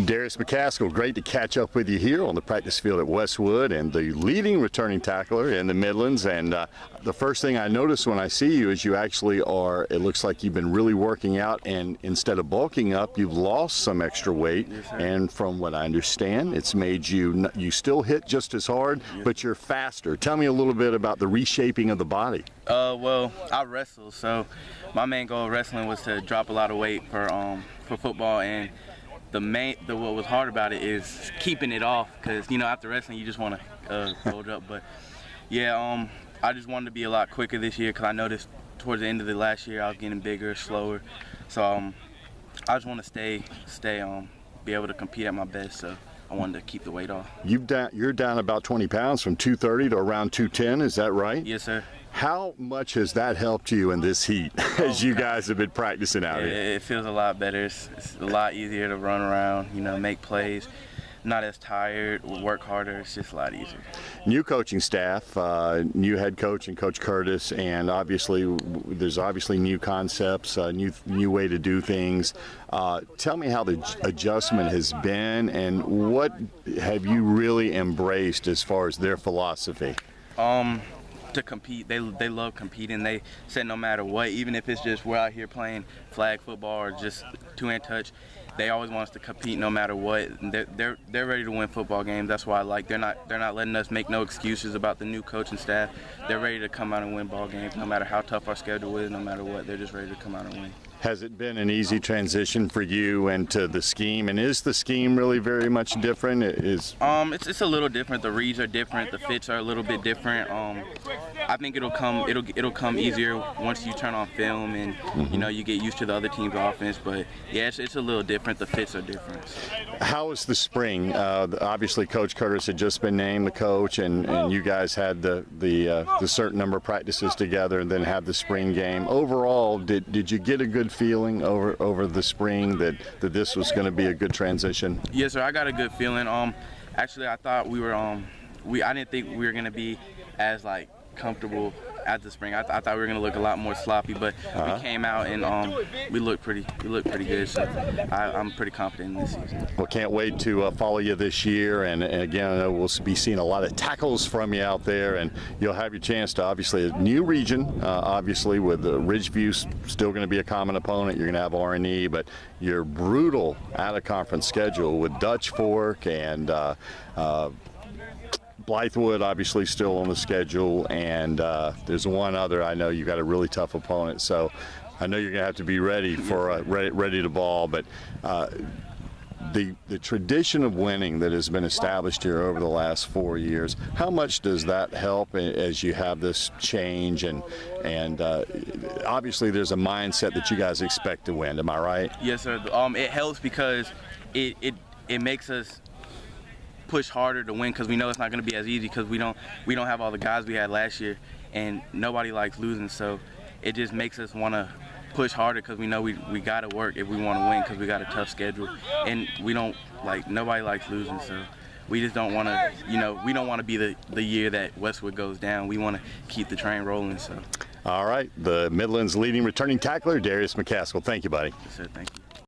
Darieus McCaskill, great to catch up with you here on the practice field at Westwood, and the leading returning tackler in the Midlands. And the first thing I notice when I see you is you actually are, it looks like you've been really working out, and instead of bulking up, you've lost some extra weight. Yes, sir. And from what I understand, it's made you, you still hit just as hard, but you're faster. Tell me a little bit about the reshaping of the body. Well, I wrestle, so my main goal of wrestling was to drop a lot of weight for football, and what was hard about it is keeping it off, because after wrestling you just want to hold up. But yeah, I just wanted to be a lot quicker this year, because I noticed towards the end of the last year I was getting bigger, slower. So I just want to be able to compete at my best. So I wanted to keep the weight off. You're down about 20 pounds from 230 to around 210. Is that right? Yes, sir. How much has that helped you in this heat as you guys have been practicing out here? It feels a lot better. It's a lot easier to run around, make plays. Not as tired, work harder. It's just a lot easier. New coaching staff, new head coach and Coach Curtis, and there's obviously new concepts, new way to do things. Tell me how the adjustment has been, and what have you really embraced as far as their philosophy? To compete. They love competing. They said no matter what, even if it's just we're out here playing flag football or just two-hand touch, they always want us to compete no matter what. They're ready to win football games. That's why they're not letting us make no excuses about the new coaching staff. They're ready to come out and win ball games no matter how tough our schedule is, no matter what. They're just ready to come out and win. Has it been an easy transition for you into the scheme, and is the scheme really very much different? It's a little different. The reads are different. The fits are a little bit different. I think it'll come easier once you turn on film and you get used to the other team's offense. But yeah, it's a little different. The fits are different. How was the spring? Obviously, Coach Curtis had just been named the coach, and you guys had the certain number of practices together, and then had the spring game. Overall, did you get a good feeling over the spring that this was going to be a good transition? Yes, sir. I got a good feeling. Actually, I thought I didn't think we were going to be as comfortable at the spring. I thought we were going to look a lot more sloppy, but we came out and we looked pretty good. So I'm pretty confident in this season. Well, can't wait to follow you this year, and again, I know we'll be seeing a lot of tackles from you out there, and you'll have your chance to, obviously, a new region, obviously with Ridgeview still going to be a common opponent. You're going to have R&E, but your brutal out-of-conference schedule with Dutch Fork and Blythewood obviously still on the schedule, and there's one other. I know you got a really tough opponent, so I know you're gonna have to be ready for ready to ball. But the tradition of winning that has been established here over the last 4 years, how much does that help as you have this change? And obviously there's a mindset that you guys expect to win. Am I right? Yes, sir. It helps because it makes us push harder to win, because we know it's not going to be as easy, because we don't have all the guys we had last year, and nobody likes losing. So it just makes us want to push harder, because we know we got to work if we want to win, because we got a tough schedule, and nobody likes losing. So we just don't want to, we don't want to be the year that Westwood goes down. We want to keep the train rolling. So. All right, the Midlands leading returning tackler, Darieus McCaskill. Thank you, buddy. Yes, sir. Thank you.